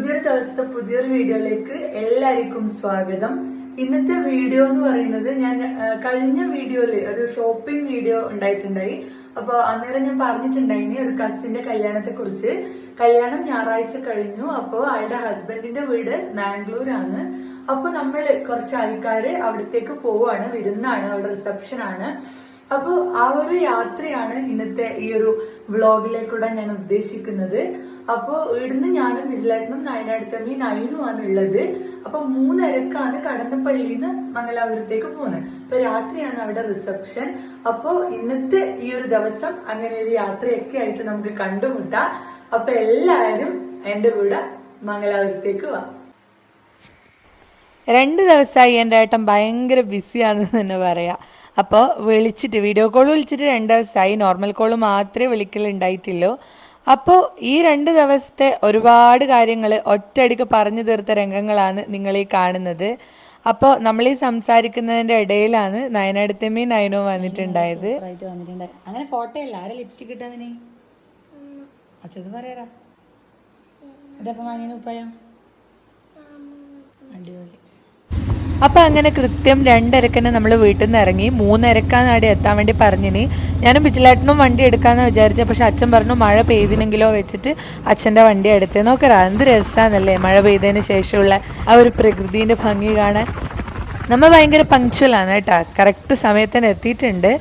പുതിയൊരു ദിവസത്തെ പുതിയൊരു വീഡിയോയിലേക്ക് എല്ലാവർക്കും സ്വാഗതം. ഇന്നത്തെ വീഡിയോ എന്ന് പറയുന്നത് ഞാൻ കഴിഞ്ഞ വീഡിയോയില് ഒരു ഷോപ്പിംഗ് വീഡിയോ ഉണ്ടായിട്ടുണ്ടായി. അപ്പൊ അന്നേരം ഞാൻ പറഞ്ഞിട്ടുണ്ടായിനി ഒരു കസിന്റെ കല്യാണത്തെ കുറിച്ച്. കല്യാണം ഞായറാഴ്ച കഴിഞ്ഞു. അപ്പൊ അയാളുടെ ഹസ്ബൻഡിന്റെ വീട് മാംഗ്ലൂരാണ്. അപ്പൊ നമ്മൾ കുറച്ച് ആൾക്കാര് അവിടത്തേക്ക് പോവാണ്, വിരുന്നാണ്, അവിടെ റിസപ്ഷൻ ആണ്. അപ്പൊ ആ ഒരു യാത്രയാണ് ഇന്നത്തെ ഈ ഒരു വ്ളോഗിലേക്കൂടെ ഞാൻ ഉദ്ദേശിക്കുന്നത്. അപ്പൊ ഇവിടുന്ന് ഞാനും ബിജിലേട്ടനും നയനാടുത്തമ്മി നയനുമാണ് ഉള്ളത്. അപ്പൊ 3:30 കടന്നപ്പള്ളിന്ന് മംഗലാപുരത്തേക്ക് പോകുന്നത്. അപ്പൊ രാത്രിയാണ് അവിടെ റിസപ്ഷൻ. അപ്പൊ ഇന്നത്തെ ഈ ഒരു ദിവസം അങ്ങനെ ഒരു യാത്രയൊക്കെ ആയിട്ട് നമുക്ക് കണ്ടുമുട്ടാം. അപ്പൊ എല്ലാരും എന്റെ കൂടെ മംഗലാപുരത്തേക്ക് വാ. 2 ദിവസമായി എൻ്റെ ഏട്ടൻ ഭയങ്കര ബിസിയാണെന്ന് തന്നെ പറയാം. അപ്പോൾ വിളിച്ചിട്ട് വീഡിയോ കോൾ വിളിച്ചിട്ട് 2 ദിവസമായി, നോർമൽ കോൾ മാത്രമേ വിളിക്കലുണ്ടായിട്ടുള്ളൂ. അപ്പോൾ ഈ 2 ദിവസത്തെ ഒരുപാട് കാര്യങ്ങൾ ഒറ്റയടിക്ക് പറഞ്ഞു തീർത്ത രംഗങ്ങളാണ് നിങ്ങളീ കാണുന്നത്. അപ്പോൾ നമ്മൾ ഈ സംസാരിക്കുന്നതിൻ്റെ ഇടയിലാണ് നയനടുത്തമ്മയും നയനവും വന്നിട്ടുണ്ടായത്. അങ്ങനെ ഫോട്ടോ അല്ല, ആരെ ലിപ്സ്റ്റിക് ഇട്ടതിന് അച്ഛത് പറയാറാ. ഇതപ്പം വാങ്ങിയ ഉപ്പായം അടിപൊളി. അപ്പം അങ്ങനെ കൃത്യം 2:30 നമ്മൾ വീട്ടിൽ നിന്ന് ഇറങ്ങി. 3:30 അവിടെ എത്താൻ വേണ്ടി പറഞ്ഞിനി. ഞാനും ബിജിലേട്ടനും വണ്ടി എടുക്കാമെന്ന് വിചാരിച്ചത്. പക്ഷെ അച്ഛൻ പറഞ്ഞു മഴ പെയ്തിനെങ്കിലോ വെച്ചിട്ട് അച്ഛൻ്റെ വണ്ടി എടുത്തേ. നോക്കറാ എന്ത് രസമാണെന്നല്ലേ മഴ പെയ്തതിന് ശേഷമുള്ള ആ ഒരു പ്രകൃതിൻ്റെ ഭംഗി കാണാൻ. നമ്മൾ ഭയങ്കര പങ്ക്ച്വലാണ് കേട്ടോ, കറക്റ്റ് സമയത്തിന് എത്തിയിട്ടുണ്ട്.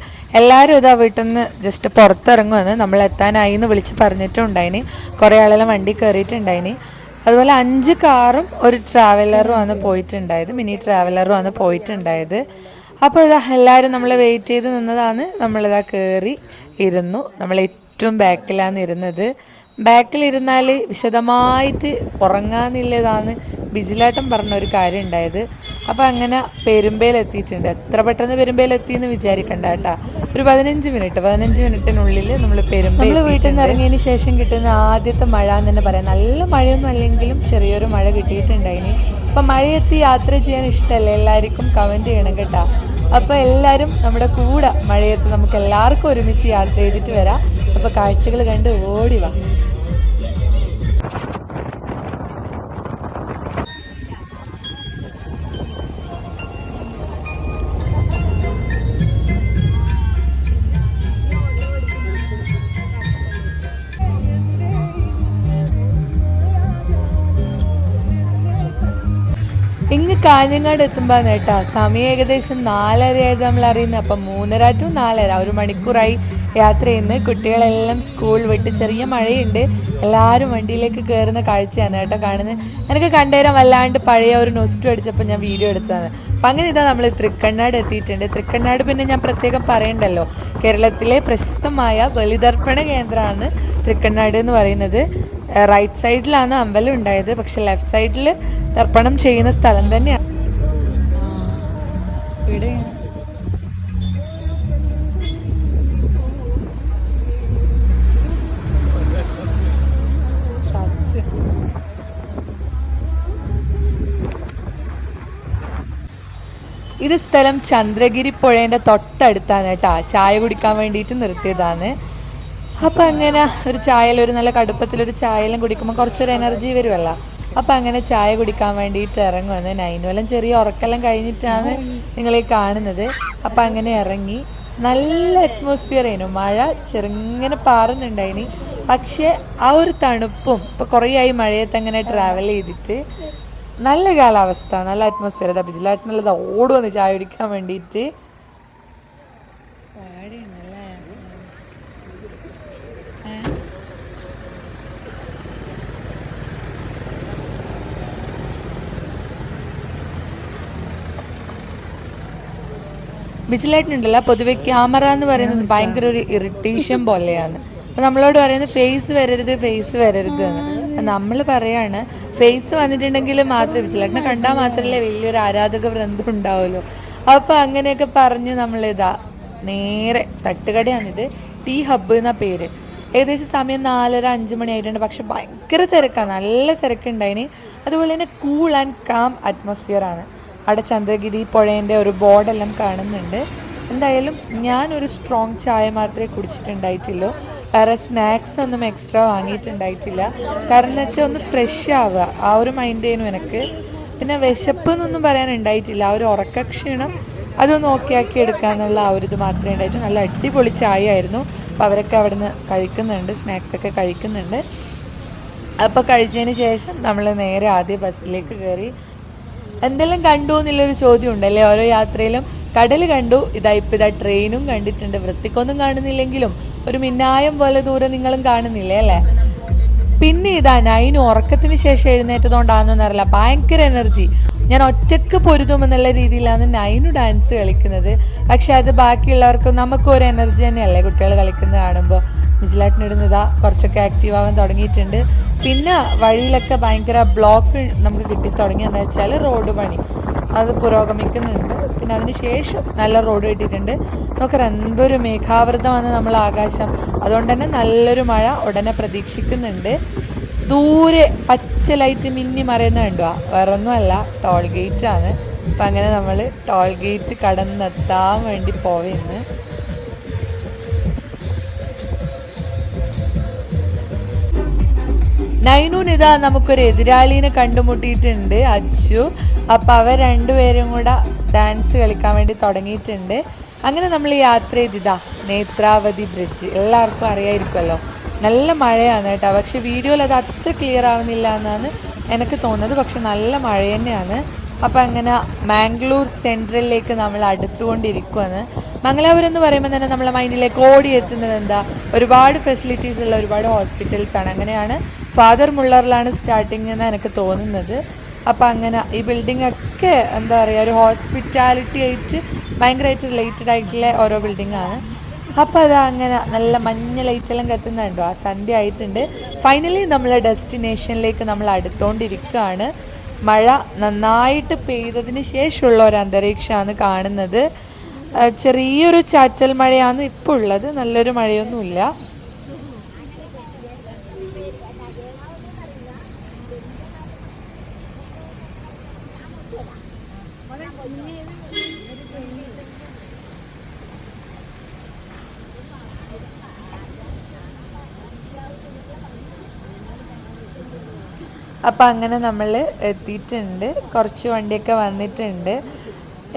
എല്ലാവരും ഇതാ വീട്ടിൽ നിന്ന് ജസ്റ്റ് പുറത്തിറങ്ങുമെന്ന് നമ്മൾ എത്താനായി എന്ന് വിളിച്ച് പറഞ്ഞിട്ടുണ്ടായിനി. കുറേ ആളെല്ലാം വണ്ടി കയറിയിട്ടുണ്ടായിനി. അതുപോലെ 5 കാറും ഒരു ട്രാവലറും ആണ് പോയിട്ടുണ്ടായത്, മിനി ട്രാവലറും ആണ് പോയിട്ടുണ്ടായത്. അപ്പോൾ ഇതാ എല്ലാവരും നമ്മൾ വെയിറ്റ് ചെയ്ത് നിന്നതാണ്. നമ്മളിതാ കയറി ഇരുന്നു. നമ്മൾ ഏറ്റവും ബാക്കിലാണ് ഇരുന്നത്. ബാക്കിലിരുന്നാൽ വിശദമായിട്ട് ഉറങ്ങാമെന്നുള്ളതാണ് ബിജിലേട്ടൻ പറഞ്ഞ ഒരു കാര്യം ഉണ്ടായത്. അപ്പോൾ അങ്ങനെ പെരുമ്പയിലെത്തിയിട്ടുണ്ട്. എത്ര പെട്ടെന്ന് പെരുമ്പയിലെത്തിയെന്ന് വിചാരിക്കണ്ട കേട്ടോ. ഒരു 15 മിനിറ്റിനുള്ളിൽ നമ്മൾ പെരുമ്പയിൽ. വീട്ടിൽ നിന്ന് ഇറങ്ങിയതിന് ശേഷം കിട്ടുന്ന ആദ്യത്തെ മഴ എന്ന് തന്നെ പറയാം. നല്ല മഴയൊന്നും അല്ലെങ്കിലും ചെറിയൊരു മഴ കിട്ടിയിട്ടുണ്ടായിന്. അപ്പം മഴയെത്തി യാത്ര ചെയ്യാൻ ഇഷ്ടമല്ലേ എല്ലാവർക്കും? കമൻറ്റ് ചെയ്യണം കേട്ടോ. അപ്പോൾ എല്ലാവരും നമ്മുടെ കൂടെ മഴയത്ത് നമുക്ക് എല്ലാവർക്കും ഒരുമിച്ച് യാത്ര ചെയ്തിട്ട് വരാം. അപ്പോൾ കാഴ്ചകൾ കണ്ട് ഓടി വാ. ഇങ്ങ് കാഞ്ഞങ്ങാട് എത്തുമ്പോൾ കേട്ടാ സമയം ഏകദേശം 4:30 ആയത് നമ്മൾ അറിയുന്നത്. അപ്പം 3:30 to 4:30 ഒരു മണിക്കൂറായി യാത്ര ചെയ്യുന്നത്. കുട്ടികളെല്ലാം സ്കൂൾ വിട്ട്, ചെറിയ മഴയുണ്ട്, എല്ലാവരും വണ്ടിയിലേക്ക് കയറുന്ന കാഴ്ചയാണ് കേട്ടോ കാണുന്നത്. എനിക്ക് കണ്ടുതരാൻ വല്ലാണ്ട് പഴയ ഒരു നൊസ്റ്റു അടിച്ചപ്പോൾ ഞാൻ വീഡിയോ എടുത്തതാണ്. അപ്പം അങ്ങനെ ഇതാ നമ്മൾ തൃക്കണ്ണാട് എത്തിയിട്ടുണ്ട്. തൃക്കണ്ണാട് പിന്നെ ഞാൻ പ്രത്യേകം പറയണ്ടല്ലോ, കേരളത്തിലെ പ്രശസ്തമായ ബലിതർപ്പണ കേന്ദ്രമാണ് തൃക്കണ്ണാട് എന്ന് പറയുന്നത്. റൈറ്റ് സൈഡിലാണ് അമ്പലം ഉണ്ടായത്, പക്ഷെ ലെഫ്റ്റ് സൈഡിൽ തർപ്പണം ചെയ്യുന്ന സ്ഥലം തന്നെയാണ്. ഇത് സ്ഥലം ചന്ദ്രഗിരി പുഴേൻ്റെ തൊട്ടടുത്താണ് കേട്ടോ. ചായ കുടിക്കാൻ വേണ്ടിയിട്ട് നിർത്തിയതാണ്. അപ്പം അങ്ങനെ ഒരു ചായയിൽ, ഒരു നല്ല കടുപ്പത്തിലൊരു ചായയെല്ലാം കുടിക്കുമ്പോൾ കുറച്ചൊരു എനർജി വരുമല്ലോ. അപ്പം അങ്ങനെ ചായ കുടിക്കാൻ വേണ്ടിയിട്ട് ഇറങ്ങുമെന്ന്. നൈനുവെല്ലാം ചെറിയ ഉറക്കെല്ലാം കഴിഞ്ഞിട്ടാണ് നിങ്ങളീ കാണുന്നത്. അപ്പം അങ്ങനെ ഇറങ്ങി. നല്ല അറ്റ്മോസ്ഫിയർ ആയിരുന്നു. മഴ ചെറുങ്ങനെ പാറുന്നുണ്ടായിനി, പക്ഷേ ആ ഒരു തണുപ്പും. ഇപ്പോൾ കുറേ ആയി മഴയത്ത് അങ്ങനെ ട്രാവൽ ചെയ്തിട്ട്. നല്ല കാലാവസ്ഥ, നല്ല അറ്റ്മോസ്ഫിയർ. ഇതാ ബിജിലാട്ടിനുള്ളത് ഓടുവന്ന് ചായ കുടിക്കാൻ വേണ്ടിയിട്ട്. ബിജിലേട്ടനുണ്ടല്ലോ, പൊതുവെ ക്യാമറ എന്ന് പറയുന്നത് ഭയങ്കര ഒരു ഇറിറ്റേഷൻ പോലെയാണ്. അപ്പം നമ്മളോട് പറയുന്നത് ഫേസ് വരരുത് എന്ന്. നമ്മൾ പറയാണ് ഫേസ് വന്നിട്ടുണ്ടെങ്കിൽ മാത്രമേ, ബിജിലേട്ടനെ കണ്ടാൽ മാത്രമല്ലേ വലിയൊരു ആരാധക വൃന്ദം ഉണ്ടാവുമല്ലോ. അപ്പോൾ അങ്ങനെയൊക്കെ പറഞ്ഞ് നമ്മളിതാ നേരെ തട്ടുകടയാണിത്. ടീ ഹബ്ബ് എന്ന പേര്. ഏകദേശം സമയം 4:30-5 മണി ആയിട്ടുണ്ട്. പക്ഷെ ഭയങ്കര തിരക്കാണ്, നല്ല തിരക്കുണ്ടായിന്. അതുപോലെ തന്നെ കൂൾ ആൻഡ് കാം അറ്റ്മോസ്ഫിയറാണ്. അവിടെ ചന്ദ്രഗിരി പുഴേൻ്റെ ഒരു ബോർഡെല്ലാം കാണുന്നുണ്ട്. എന്തായാലും ഞാനൊരു സ്ട്രോങ് ചായ മാത്രമേ കുടിച്ചിട്ടുണ്ടായിട്ടുള്ളൂ. വേറെ സ്നാക്സ് ഒന്നും എക്സ്ട്രാ വാങ്ങിയിട്ടുണ്ടായിട്ടില്ല. കാരണം എന്ന് വെച്ചാൽ ഒന്ന് ഫ്രഷ് ആവുക, ആ ഒരു മൈൻഡേനു എനിക്ക്. പിന്നെ വിശപ്പ് എന്നൊന്നും പറയാനുണ്ടായിട്ടില്ല. ആ ഒരു ഉറക്കക്ഷീണം അതൊന്ന് ഓക്കെ ആക്കി എടുക്കാന്നുള്ള ആ ഒരു ഇത് മാത്രമേ ഉണ്ടായിട്ടു. നല്ല അടിപൊളി ചായ ആയിരുന്നു. അപ്പോൾ അവരൊക്കെ അവിടെ നിന്ന് കഴിക്കുന്നുണ്ട്, സ്നാക്സൊക്കെ കഴിക്കുന്നുണ്ട്. അപ്പോൾ കഴിച്ചതിന് ശേഷം നമ്മൾ നേരെ ആദ്യ ബസ്സിലേക്ക് കയറി. എന്തെല്ലാം കണ്ടു എന്നുള്ളൊരു ചോദ്യം ഉണ്ടല്ലേ ഓരോ യാത്രയിലും. കടൽ കണ്ടു, ഇപ്പം ഇതാ ട്രെയിനും കണ്ടിട്ടുണ്ട്. വൃത്തിക്കൊന്നും കാണുന്നില്ലെങ്കിലും ഒരു മിന്നായം പോലെ ദൂരം നിങ്ങളും കാണുന്നില്ലേ അല്ലേ. പിന്നെ ഇതാ നൈനു ഉറക്കത്തിന് ശേഷം എഴുന്നേറ്റതുകൊണ്ടാണെന്നൊന്നും അറിയില്ല, ഭയങ്കര എനർജി. ഞാൻ ഒറ്റക്ക് പൊരുതുമെന്നുള്ള രീതിയിലാണ് നൈനു ഡാൻസ് കളിക്കുന്നത്. പക്ഷെ അത് ബാക്കിയുള്ളവർക്കും നമുക്കും ഒരു എനർജി തന്നെയല്ലേ കുട്ടികൾ കളിക്കുന്നത് കാണുമ്പോൾ. മിജിലാട്ടിനിടുന്നതാ കുറച്ചൊക്കെ ആക്റ്റീവ് ആവാൻ തുടങ്ങിയിട്ടുണ്ട്. പിന്നെ വഴിയിലൊക്കെ ഭയങ്കര ബ്ലോക്ക് നമുക്ക് കിട്ടി തുടങ്ങിയെന്ന് വെച്ചാൽ റോഡ് പണി അത് പുരോഗമിക്കുന്നുണ്ട്. പിന്നെ അതിന് ശേഷം നല്ല റോഡ് കിട്ടിയിട്ടുണ്ട്. നോക്കറ എന്തൊരു മേഘാവൃതമാണ് നമ്മൾ ആകാശം. അതുകൊണ്ട് തന്നെ നല്ലൊരു മഴ ഉടനെ പ്രതീക്ഷിക്കുന്നുണ്ട്. ദൂരെ പച്ച ലൈറ്റ് മിന്നി മറയുന്ന കണ്ടുവാ, വേറൊന്നുമല്ല ടോൾ ഗേറ്റ് ആണ്. അപ്പം അങ്ങനെ നമ്മൾ ടോൾ ഗേറ്റ് കടന്നെത്താൻ വേണ്ടി പോവുന്നു. നൈനൂനിതാ നമുക്കൊരു എതിരാളീനെ കണ്ടുമുട്ടിയിട്ടുണ്ട്, അച്ചു. അപ്പം അവർ രണ്ടുപേരും കൂടെ ഡാൻസ് കളിക്കാൻ വേണ്ടി തുടങ്ങിയിട്ടുണ്ട്. അങ്ങനെ നമ്മൾ യാത്ര ചെയ്തിതാ നേത്രാവതി ബ്രിഡ്ജ്. എല്ലാവർക്കും അറിയായിരിക്കുമല്ലോ, നല്ല മഴയാണ് കേട്ടോ. പക്ഷെ വീഡിയോയിൽ അത് അത്ര ക്ലിയർ ആവുന്നില്ല എന്നാണ് എനിക്ക് തോന്നുന്നത്. പക്ഷെ നല്ല മഴ തന്നെയാണ്. അപ്പം അങ്ങനെ മാംഗ്ലൂർ സെൻട്രലിലേക്ക് നമ്മൾ അടുത്തുകൊണ്ടിരിക്കുകയാണ്. മംഗലാപുരം എന്ന് പറയുമ്പോൾ തന്നെ നമ്മളെ മൈൻഡിലേക്ക് ഓടിയെത്തുന്നത് എന്താ, ഒരുപാട് ഫെസിലിറ്റീസ് ഉള്ള ഒരുപാട് ഹോസ്പിറ്റൽസാണ്. അങ്ങനെയാണ് ഫാദർ മുള്ളറിലാണ് സ്റ്റാർട്ടിങ് എന്ന് എനിക്ക് തോന്നുന്നത്. അപ്പം അങ്ങനെ ഈ ബിൽഡിംഗ് ഒക്കെ എന്താ പറയുക, ഒരു ഹോസ്പിറ്റാലിറ്റി ആയിട്ട് ഭയങ്കരമായിട്ട് റിലേറ്റഡ് ആയിട്ടുള്ള ഓരോ ബിൽഡിങ്ങാണ്. അപ്പോൾ അത് അങ്ങനെ നല്ല മഞ്ഞ ലൈറ്റെല്ലാം കത്തുന്നുണ്ടോ, ആ സന്ധ്യ ആയിട്ടുണ്ട്. ഫൈനലി നമ്മളെ ഡെസ്റ്റിനേഷനിലേക്ക് നമ്മൾ അടുത്തുകൊണ്ടിരിക്കുകയാണ്. മഴ നന്നായിട്ട് പെയ്തതിന് ശേഷമുള്ള ഒരു അന്തരീക്ഷമാണ് കാണുന്നത്. ചെറിയൊരു ചാറ്റൽ മഴയാണ് ഇപ്പോൾ ഉള്ളത്, നല്ലൊരു മഴയൊന്നുമില്ല. അപ്പം അങ്ങനെ നമ്മൾ എത്തിയിട്ടുണ്ട്. കുറച്ച് വണ്ടിയൊക്കെ വന്നിട്ടുണ്ട്.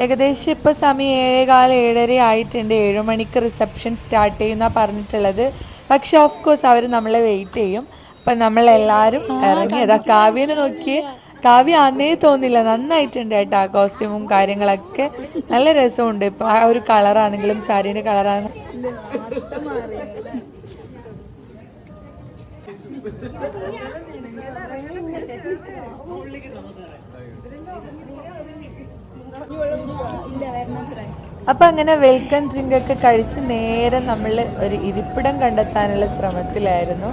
ഏകദേശം ഇപ്പോൾ സമയം 7:15 7:30 ആയിട്ടുണ്ട്. 7 മണിക്ക് റിസപ്ഷൻ സ്റ്റാർട്ട് ചെയ്യുന്നതാണ് പറഞ്ഞിട്ടുള്ളത്. പക്ഷെ ഓഫ് കോഴ്സ് അവർ നമ്മളെ വെയിറ്റ് ചെയ്യും. അപ്പം നമ്മളെല്ലാവരും ഇറങ്ങി. അതാ കാവ്യനെ നോക്കിയേ, കാവ്യ അന്നേ തോന്നില്ല, നന്നായിട്ടുണ്ട് കേട്ടോ. ആ കോസ്റ്റ്യൂമും കാര്യങ്ങളൊക്കെ നല്ല രസമുണ്ട്. ഇപ്പം ആ ഒരു കളറാണെങ്കിലും സാരീൻ്റെ കളറാണെങ്കിലും അപ്പം അങ്ങനെ വെൽക്കം ഡ്രിങ്ക് ഒക്കെ കഴിച്ച് നേരെ നമ്മൾ ഒരു ഇരിപ്പിടം കണ്ടെത്താനുള്ള ശ്രമത്തിലായിരുന്നു.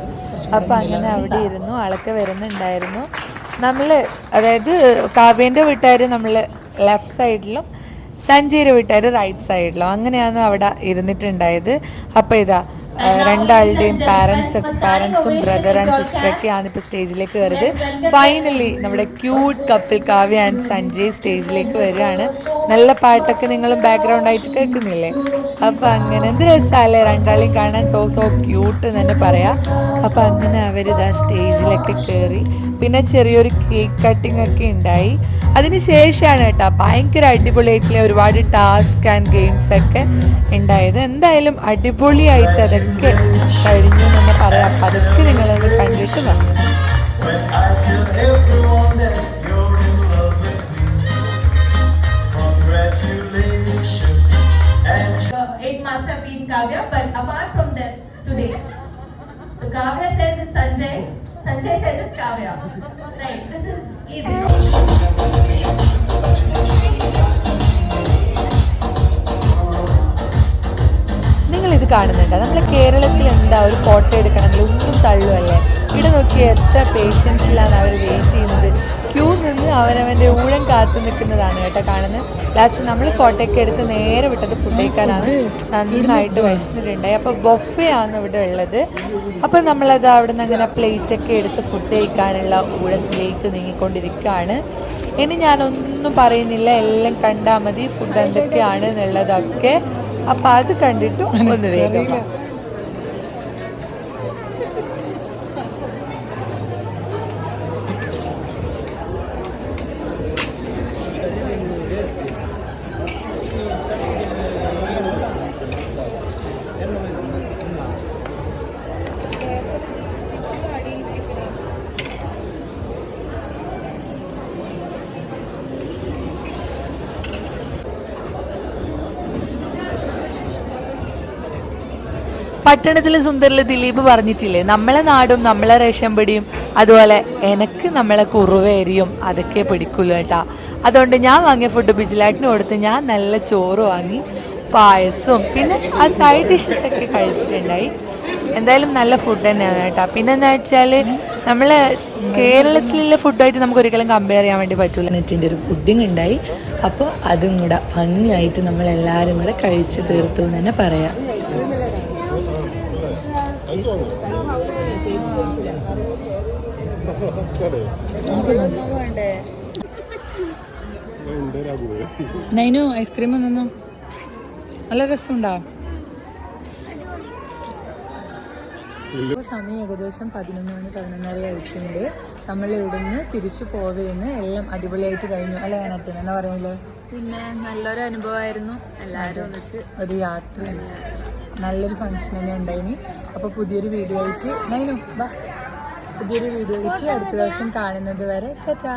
അപ്പം അങ്ങനെ അവിടെ ഇരുന്നു. ആളൊക്കെ വരുന്നുണ്ടായിരുന്നു. നമ്മൾ അതായത് കാവ്യേൻ്റെ വീട്ടുകാർ നമ്മൾ ലെഫ്റ്റ് സൈഡിലും സഞ്ജയുടെ വീട്ടുകാർ റൈറ്റ് സൈഡിലും അങ്ങനെയാണ് അവിടെ ഇരുന്നിട്ടുണ്ടായത്. അപ്പം ഇതാ രണ്ടാളുടെയും പാരൻസും ബ്രദർ ആൻഡ് സിസ്റ്ററൊക്കെയാണ് ഇപ്പോൾ സ്റ്റേജിലേക്ക് വരുന്നത്. ഫൈനലി നമ്മുടെ cute couple Kavya and Sanjay സ്റ്റേജിലേക്ക് വരികയാണ്. നല്ല പാട്ടൊക്കെ നിങ്ങളും ബാക്ക്ഗ്രൗണ്ട് ആയിട്ട് കേൾക്കുന്നില്ലേ. അപ്പം അങ്ങനെ എന്ത് രസമല്ലേ രണ്ടാളെയും കാണാൻ, സോ ക്യൂട്ട് എന്ന് തന്നെ പറയാം. അപ്പം അങ്ങനെ അവരിതാ സ്റ്റേജിലൊക്കെ കയറി. പിന്നെ ചെറിയൊരു കേക്ക് കട്ടിംഗ് ഒക്കെ ഉണ്ടായി. അതിന് ശേഷമാണ് കേട്ടോ ഭയങ്കര അടിപൊളിയായിട്ടുള്ള ഒരുപാട് ടാസ്ക് ആൻഡ് ഗെയിംസ് ഒക്കെ ഉണ്ടായത്. എന്തായാലും അടിപൊളിയായിട്ട് അതൊക്കെ കഴിഞ്ഞു എന്ന് തന്നെ പറയാം. അപ്പം അതൊക്കെ നിങ്ങളൊന്ന് കണ്ടിട്ട് വാ. It must have been Kavya, but apart from that, today, so Kavya says it's Sanjay, Sanjay says it's Kavya. Right, this is easy. നിങ്ങളിത് കാണുന്നുണ്ടോ, നമ്മളെ കേരളത്തിൽ എന്താ ഒരു ഫോട്ടോ എടുക്കണമെങ്കിൽ ഒന്നും തള്ളുമല്ലേ. ഇവിടെ നോക്കി എത്ര പേഷ്യൻസിലാണ് അവർ വെയിറ്റ് ചെയ്യുന്നത്. ക്യൂ നിന്ന് അവനവൻ്റെ ഊഴം കാത്തു നിൽക്കുന്നതാണ് കേട്ടോ കാണുന്നത്. ലാസ്റ്റ് നമ്മൾ ഫോട്ടോയൊക്കെ എടുത്ത് നേരെ വിട്ടത് ഫുഡ് കഴിക്കാനാണ്. നന്നായിട്ട് വിശന്നിട്ടുണ്ടായി. അപ്പോൾ ബൊഫേ ആണ് ഇവിടെ ഉള്ളത്. അപ്പോൾ നമ്മളത് അവിടെ നിന്ന് അങ്ങനെ പ്ലേറ്റൊക്കെ എടുത്ത് ഫുഡ് കഴിക്കാനുള്ള ഊഴത്തിലേക്ക് നീങ്ങിക്കൊണ്ടിരിക്കുകയാണ്. ഇനി ഞാനൊന്നും പറയുന്നില്ല, എല്ലാം കണ്ടാൽ മതി ഫുഡ് എന്തൊക്കെയാണ് എന്നുള്ളതൊക്കെ. അപ്പം അത് കണ്ടിട്ടും ഒന്ന് വേഗം പട്ടണത്തിലെ സുന്ദരിലെ ദിലീപ് പറഞ്ഞിട്ടില്ലേ, നമ്മളെ നാടും നമ്മളെ റേഷൻ പിടിയും അതുപോലെ എനക്ക് നമ്മളെ കുറുവേരിയും അതൊക്കെ പിടിക്കുള്ളൂ കേട്ടാ. അതുകൊണ്ട് ഞാൻ വാങ്ങിയ ഫുഡ് ബിജിലാട്ടിന് കൊടുത്ത് ഞാൻ നല്ല ചോറ് വാങ്ങി, പായസവും പിന്നെ ആ സൈഡ് ഡിഷസ് ഒക്കെ കഴിച്ചിട്ടുണ്ടായി. എന്തായാലും നല്ല ഫുഡ് തന്നെയാണ് കേട്ടോ. പിന്നെ എന്താ വെച്ചാൽ നമ്മൾ കേരളത്തിലുള്ള ഫുഡായിട്ട് നമുക്ക് ഒരിക്കലും കമ്പയർ ചെയ്യാൻ വേണ്ടി പറ്റില്ല. നെറ്റിൻ്റെ ഒരു പുഡിങ് ഉണ്ടായി. അപ്പോൾ അതും കൂടെ ഭംഗിയായിട്ട് നമ്മളെല്ലാവരും കൂടെ കഴിച്ച് തീർത്തു എന്ന് തന്നെ പറയാം. നൈനു ഐസ്ക്രീം ഒന്നും നല്ല രസമുണ്ടോ? ഇപ്പോൾ സമയം ഏകദേശം 11 മണി 11:30 ആയിട്ടുണ്ട്. നമ്മൾ ഇവിടുന്ന് തിരിച്ചു പോവേന്ന് എല്ലാം അടിപൊളിയായിട്ട് കഴിഞ്ഞു അല്ലേ? അതിനകത്ത് എന്നാ പറയല്ലേ, പിന്നെ നല്ലൊരു അനുഭവമായിരുന്നു. എല്ലാവരും ഒന്നിച്ച് ഒരു യാത്ര, നല്ലൊരു ഫംഗ്ഷൻ തന്നെ ഉണ്ടായിനി. അപ്പോൾ പുതിയൊരു വീഡിയോ ആയിട്ട് നൈനു ബാ, പുതിയൊരു വീഡിയോ ആയിട്ട് അടുത്ത ദിവസം കാണുന്നത് വരെ ടാറ്റാ.